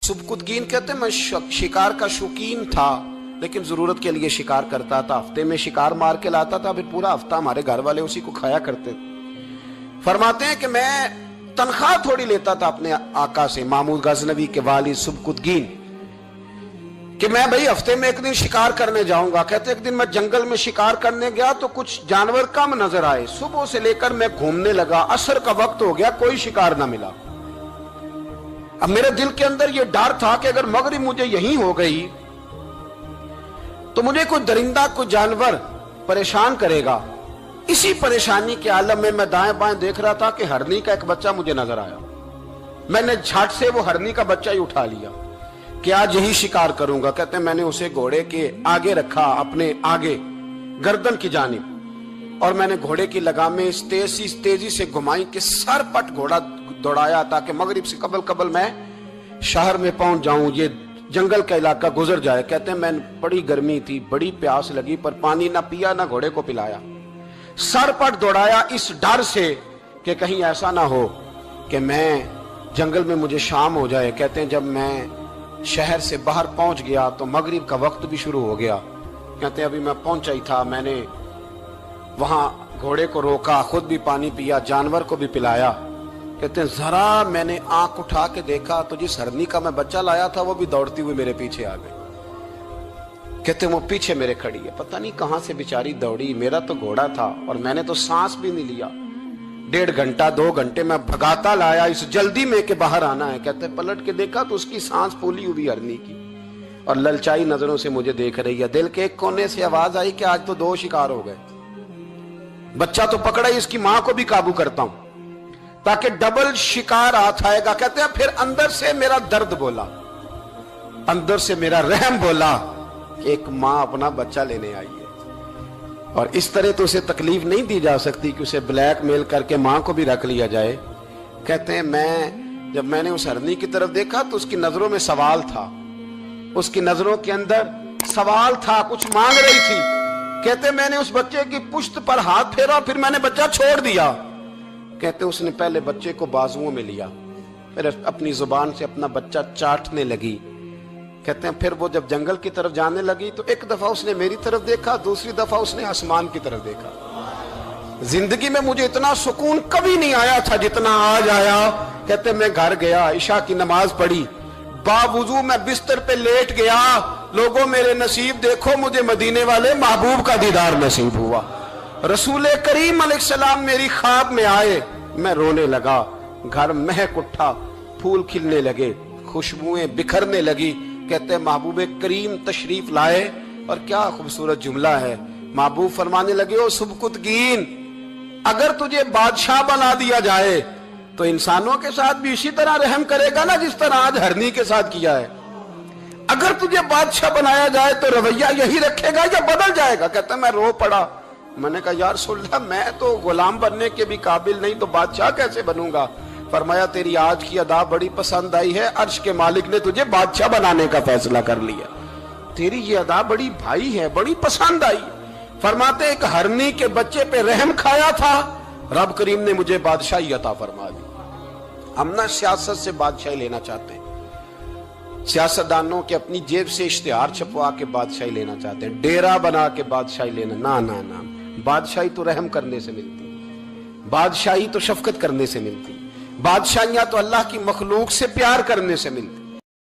सुबकुतगीन कहते हैं मैं शिकार का शौकीन था, लेकिन जरूरत के लिए शिकार करता था। हफ्ते में शिकार मार के लाता था, फिर पूरा हफ्ता हमारे घर वाले उसी को खाया करते थे। फरमाते हैं कि मैं तनख्वाह थोड़ी लेता था अपने आका से, महमूद गजनवी के वालिद सुबकुतगीन, कि मैं भाई हफ्ते में एक दिन शिकार करने जाऊंगा। कहते एक दिन मैं जंगल में शिकार करने गया तो कुछ जानवर कम नजर आए। सुबह से लेकर मैं घूमने लगा, असर का वक्त हो गया, कोई शिकार ना मिला। अब मेरे दिल के अंदर यह डर था कि अगर मगरिब मुझे यहीं हो गई तो मुझे कोई दरिंदा, कोई जानवर परेशान करेगा। इसी परेशानी के आलम में मैं दाएं बाएं देख रहा था कि हरनी का एक बच्चा मुझे नजर आया। मैंने झट से वो हरनी का बच्चा ही उठा लिया कि आज यही शिकार करूंगा। कहते हैं मैंने उसे घोड़े के आगे रखा, अपने आगे गर्दन की जानिब, और मैंने घोड़े की लगामें इस तेजी से घुमाई कि सर पट घोड़ा दौड़ाया ताकि मगरिब से कबल मैं शहर में पहुंच जाऊं, ये जंगल का इलाका गुजर जाए। कहते हैं मैं बड़ी गर्मी थी, बड़ी प्यास लगी, पर पानी ना पिया ना घोड़े को पिलाया। सर पट दौड़ाया इस डर से कि कहीं ऐसा ना हो कि मैं जंगल में मुझे शाम हो जाए। कहते हैं जब मैं शहर से बाहर पहुंच गया तो मगरिब का वक्त भी शुरू हो गया। कहते हैं अभी मैं पहुंचा ही था, मैंने वहां घोड़े को रोका, खुद भी पानी पिया, जानवर को भी पिलाया। कहते हैं जरा मैंने आंख उठा के देखा तो जिस हरनी का मैं बच्चा लाया था वो भी दौड़ती हुई मेरे पीछे आ गई। कहते हैं वो पीछे मेरे खड़ी है, पता नहीं कहां से बेचारी दौड़ी। मेरा तो घोड़ा था और मैंने तो सांस भी नहीं लिया। 1.5 घंटा 2 घंटे मैं भगाता लाया इस जल्दी में कि बाहर आना है। कहते हैं पलट के देखा तो उसकी सांस फूली हुई हरनी की और ललचाई नजरों से मुझे देख रही है। दिल के एक कोने से आवाज आई कि आज तो 2 शिकार हो गए। बच्चा तो पकड़ा ही, इसकी मां को भी काबू करता हूं ताकि डबल शिकार हाथ आएगा। कहते हैं फिर अंदर से मेरा दर्द बोला, अंदर से मेरा रहम बोला कि एक मां अपना बच्चा लेने आई है और इस तरह तो उसे तकलीफ नहीं दी जा सकती कि उसे ब्लैकमेल करके मां को भी रख लिया जाए। कहते हैं जब मैंने उस हरनी की तरफ देखा तो उसकी नजरों में सवाल था, उसकी नजरों के अंदर सवाल था, कुछ मांग रही थी। कहते मैंने उस बच्चे की पुश्त पर हाथ फेरा, फिर मैंने बच्चा छोड़ दिया। कहते उसने पहले बच्चे को बाजुओं में लिया, फिर अपनी जुबान से अपना बच्चा चाटने लगी। कहते हैं फिर वो जब जंगल की तरफ जाने लगी तो एक दफा उसने मेरी तरफ देखा, दूसरी दफा उसने आसमान की तरफ देखा। जिंदगी में मुझे इतना सुकून कभी नहीं आया था जितना आज आया। कहते मैं घर गया, इशा की नमाज पढ़ी, बावुजू मैं बिस्तर पे लेट गया। लोगों मेरे नसीब देखो, मुझे मदीने वाले महबूब का दीदार नसीब हुआ। रसूल करीम अलैहिस्सलाम मेरी ख्वाब में आए, मैं रोने लगा। घर महक उठा, फूल खिलने लगे, खुशबुएं बिखरने लगी। कहते हैं महबूब करीम तशरीफ लाए और क्या खूबसूरत जुमला है। महबूब फरमाने लगे ओ सुबकुतगीन, अगर तुझे बादशाह बना दिया जाए तो इंसानों के साथ भी इसी तरह रहम करेगा ना जिस तरह आज हरनी के साथ किया है। अगर तुझे बादशाह बनाया जाए तो रवैया यही रखेगा या बदल जाएगा। कहता मैं रो पड़ा। मैंने कहा यार सुल्ला, मैं तो गुलाम बनने के भी काबिल नहीं, तो बादशाह कैसे बनूंगा। फरमाया तेरी आज की अदा बड़ी पसंद आई है, अर्श के मालिक ने तुझे बादशाह बनाने का फैसला कर लिया। तेरी ये अदा बड़ी भाई है, बड़ी पसंद आई। फरमाते एक हरनी के बच्चे पे रहम खाया था, रब करीम ने मुझे बादशाही अता फरमा दी। हम ना सियासत से बादशाही लेना चाहते हैं, सियासतदानों के अपनी जेब से इश्तिहार छपवा के बादशाही लेना चाहते हैं, डेरा बना के बादशाही लेना। ना ना ना, बादशाही तो रहम करने से मिलती, बादशाही तो शफकत करने से मिलती, बादशाहियां तो अल्लाह की मखलूक से प्यार करने से मिलती।